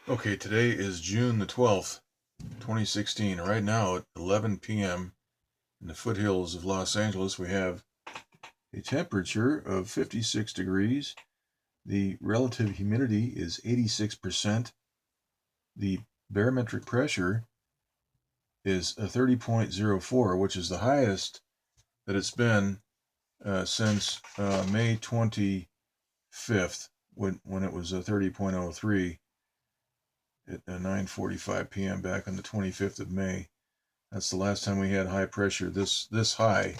Okay, today is June the 12th, 2016. Right now at 11 p.m. in the foothills of Los Angeles, we have a temperature of 56 degrees. The relative humidity is 86%. The barometric pressure is a 30.04, which is the highest that it's been since May 25th, when it was a 30.03 at 9:45 p.m. back on the 25th of May. That's the last time we had high pressure this high,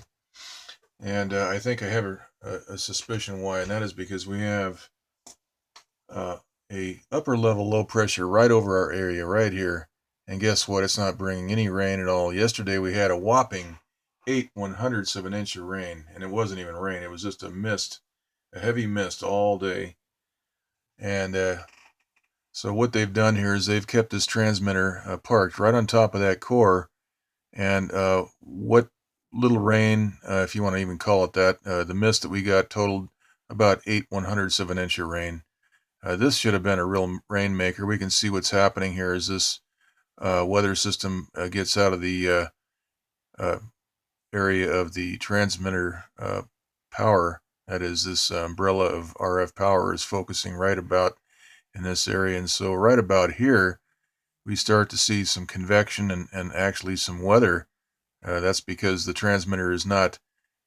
and I think I have a suspicion why, and that is because we have uh, a upper level low pressure right over our area right here, and guess what? It's not bringing any rain at all. Yesterday we had a whopping 8/100ths of an inch of rain, and it wasn't even rain; it was just a mist, a heavy mist all day, and so what they've done here is they've kept this transmitter parked right on top of that core. And what little rain, if you want to even call it that, the mist that we got totaled about 8/100ths of an inch of rain. This should have been a real rainmaker. We can see what's happening here as this weather system gets out of the uh, area of the transmitter power. That is, this umbrella of RF power is focusing right about in this area. And so right about here, we start to see some convection and actually some weather. That's because the transmitter is not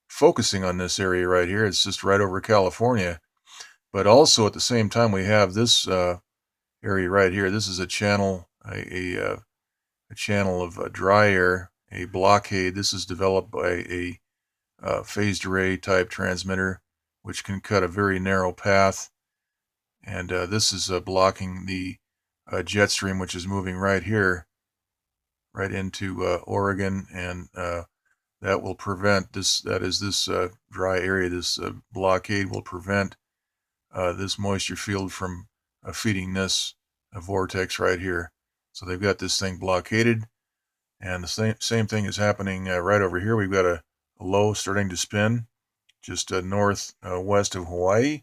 focusing on this area right here. It's just right over California. But also at the same time, we have this area right here. This is a channel, a channel of dry air, a blockade. This is developed by a phased array type transmitter, which can cut a very narrow path. And this is blocking the jet stream, which is moving right here, right into Oregon, and that will prevent this. That is, this dry area, this blockade will prevent this moisture field from feeding this vortex right here. So they've got this thing blockaded, and the same thing is happening right over here. We've got a low starting to spin just northwest of Hawaii,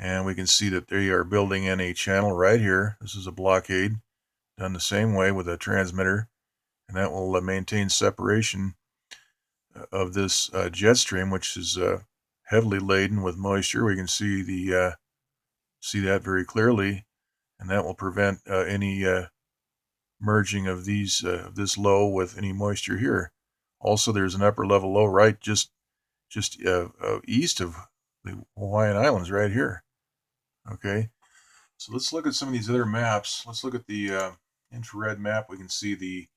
and we can see that they are building in a channel right here. This is a blockade done the same way with a transmitter, and that will maintain separation of this jet stream, which is heavily laden with moisture. We can see see that very clearly, and that will prevent any merging of this low with any moisture here. Also, there's an upper level low right just east of the Hawaiian Islands right here. Okay, so let's look at some of these other maps. Let's look at the infrared map. We can see the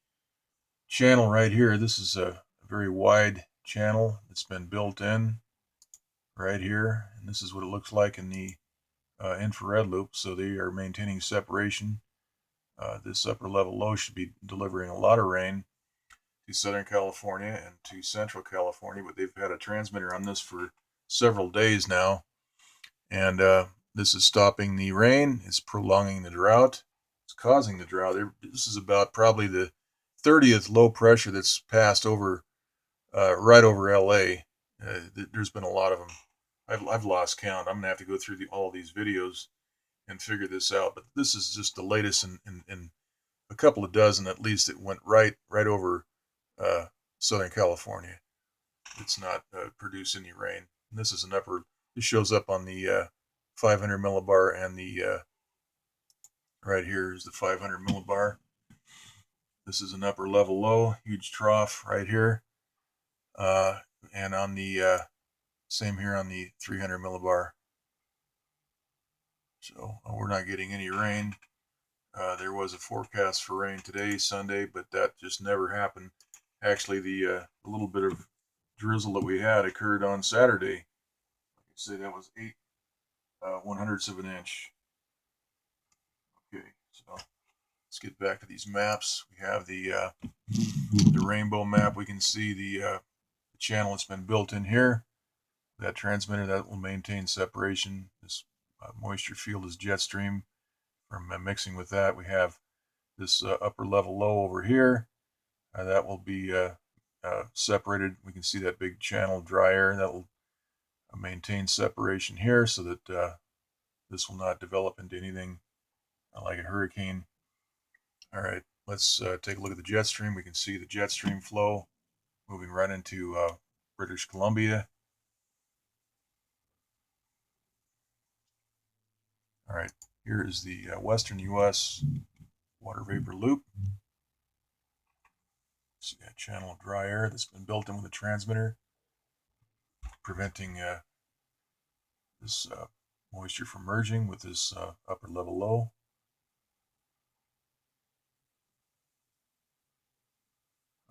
channel right here. This is a very wide channel that's been built in right here, and this is what it looks like in the infrared loop. So they are maintaining separation. This upper level low should be delivering a lot of rain to Southern California and to Central California, but they've had a transmitter on this for several days now, and this is stopping the rain. It's prolonging the drought. It's causing the drought. This is about probably the 30th low pressure that's passed over right over LA. There's been a lot of them. I've lost count. I'm gonna have to go through all these videos and figure this out. But this is just the latest in a couple of dozen at least that went right over uh, Southern California. It's not produced any rain. And this is an upper. This shows up on the 500 millibar, and the right here is the 500 millibar. This is an upper level low, huge trough right here, and on the same here on the 300 millibar. So we're not getting any rain. There was a forecast for rain today, Sunday, but that just never happened. Actually, the little bit of drizzle that we had occurred on Saturday. I could say that was 8/100ths of an inch. Okay, so let's get back to these maps. We have the rainbow map. We can see the channel that's been built in here. That transmitter that will maintain separation. This moisture field is jet stream. From mixing with that, we have this upper level low over here. That will be separated. We can see that big channel of dry air that will maintain separation here so that this will not develop into anything like a hurricane. All right, let's take a look at the jet stream. We can see the jet stream flow moving right into British Columbia. All right, here is the western U.S. water vapor loop. See a channel of dry air that's been built in with a transmitter, preventing this moisture from merging with this upper level low.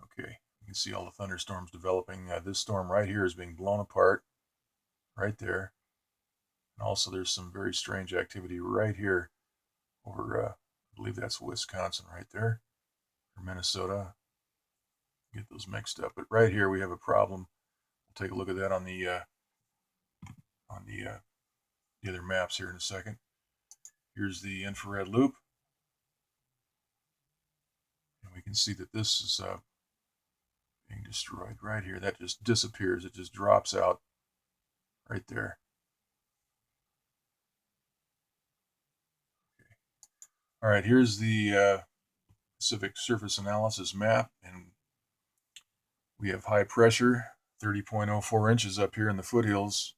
Okay, you can see all the thunderstorms developing. This storm right here is being blown apart right there. And also there's some very strange activity right here over, I believe that's Wisconsin right there, or Minnesota. Get those mixed up. But right here we have a problem. We'll take a look at that on the other maps here in a second. Here's the infrared loop. And we can see that this is being destroyed right here. That just disappears. It just drops out right there. Okay. All right, here's the Pacific surface analysis map, and we have high pressure, 30.04 inches up here in the foothills.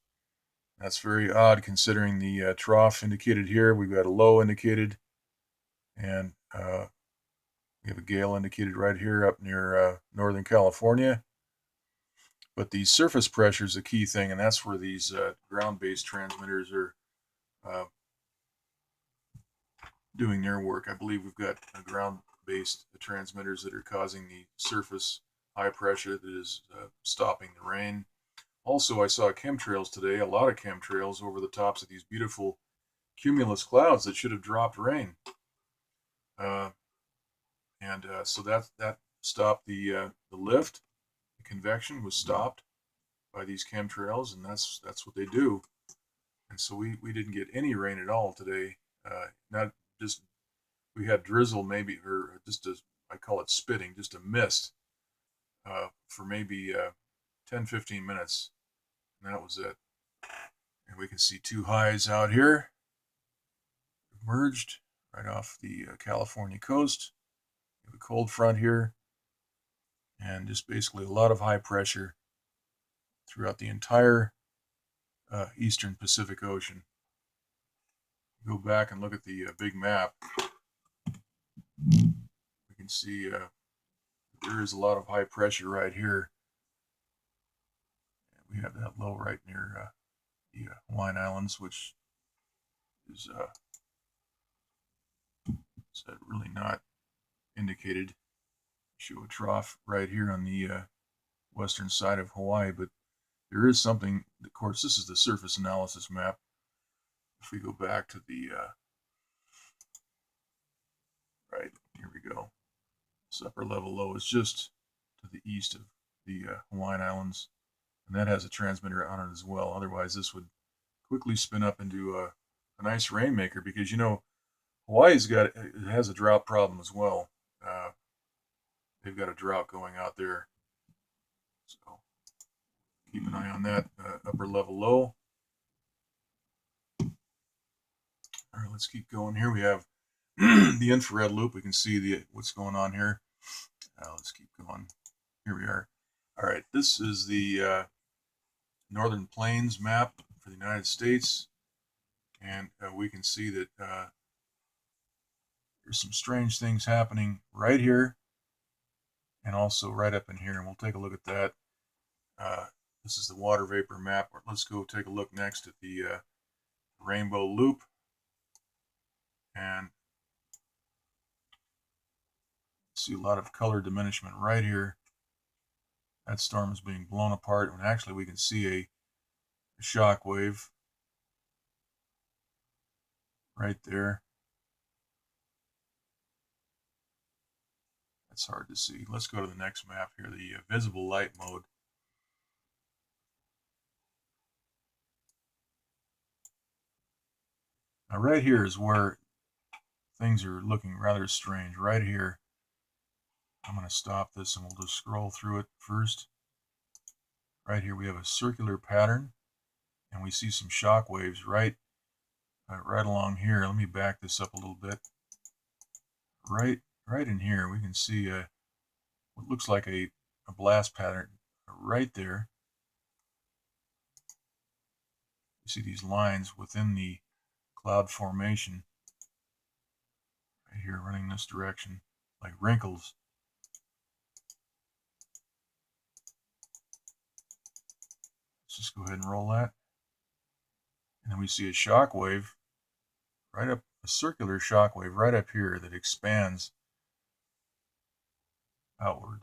That's very odd considering the trough indicated here. We've got a low indicated, and we have a gale indicated right here up near Northern California. But the surface pressure is a key thing, and that's where these ground-based transmitters are doing their work. I believe we've got ground-based transmitters that are causing the surface high pressure that is stopping the rain. Also, I saw chemtrails today, a lot of chemtrails over the tops of these beautiful cumulus clouds that should have dropped rain. So that stopped the lift. The convection was stopped by these chemtrails, and that's what they do. And so we didn't get any rain at all today. Not just, we had drizzle maybe, or just I call it spitting, just a mist for maybe 10-15 minutes. And that was it. And we can see two highs out here emerged right off the California coast. We have a cold front here, and just basically a lot of high pressure throughout the entire eastern Pacific Ocean. Go back and look at the big map. We can see there is a lot of high pressure right here. We have that low right near the Hawaiian Islands, which is really not indicated. Show a trough right here on the western side of Hawaii, but there is something. Of course, this is the surface analysis map. If we go back to the right, here we go. This upper level low is just to the east of the Hawaiian Islands, and that has a transmitter on it as well. Otherwise, this would quickly spin up into a nice rainmaker, because Hawaii's has a drought problem as well. They've got a drought going out there, so keep an eye on that upper level low. All right, let's keep going here. We have the infrared loop. We can see what's going on here. Let's keep going. Here we are. All right, this is the Northern Plains map for the United States, and we can see that there's some strange things happening right here and also right up in here, and we'll take a look at that. This is the water vapor map. Let's go take a look next at the rainbow loop, and see a lot of color diminishment right here. That storm is being blown apart, and actually we can see a shock wave right there. That's hard to see. Let's go to the next map here, the visible light mode. Now right here is where things are looking rather strange. Right here, I'm going to stop this and we'll just scroll through it first. Right here we have a circular pattern, and we see some shock waves right along here. Let me back this up a little bit. right in here, we can see what looks like a blast pattern right there. You see these lines within the cloud formation right here running this direction like wrinkles. Let's just go ahead and roll that. And then we see a shock wave right up, a circular shock wave right up here that expands outward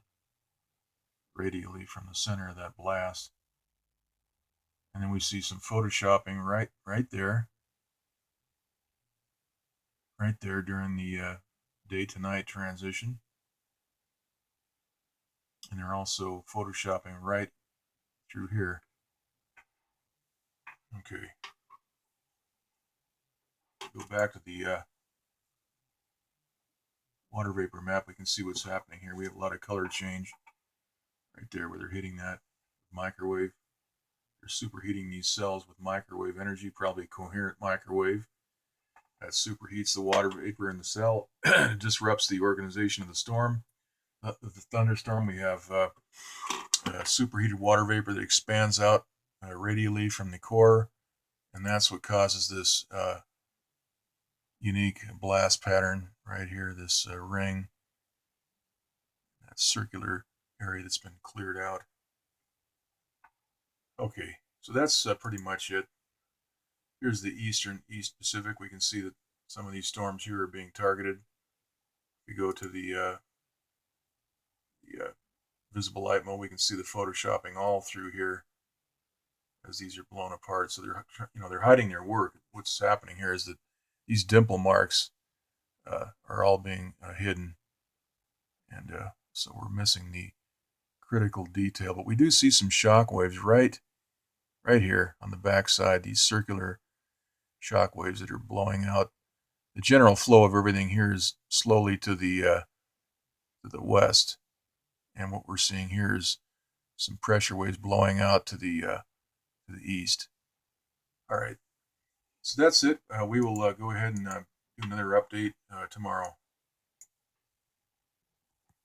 radially from the center of that blast. And then we see some photoshopping right there during the day to night transition. And they're also photoshopping right through here. Okay. Go back to the water vapor map. We can see what's happening here. We have a lot of color change right there where they're hitting that microwave. They're superheating these cells with microwave energy, probably coherent microwave. That superheats the water vapor in the cell, disrupts the organization of the storm. The thunderstorm, we have superheated water vapor that expands out radially from the core, and that's what causes this unique blast pattern right here, this ring, that circular area that's been cleared out. Okay, so that's pretty much it. Here's the East Pacific. We can see that some of these storms here are being targeted. If we go to the visible light mode, we can see the photoshopping all through here as these are blown apart. So they're hiding their work. What's happening here is that these dimple marks are all being hidden, and so we're missing the critical detail. But we do see some shock waves right here on the back side. These circular shock waves that are blowing out. The general flow of everything here is slowly to the west, and what we're seeing here is some pressure waves blowing out to the east. All right, so that's it. We will go ahead and do another update tomorrow.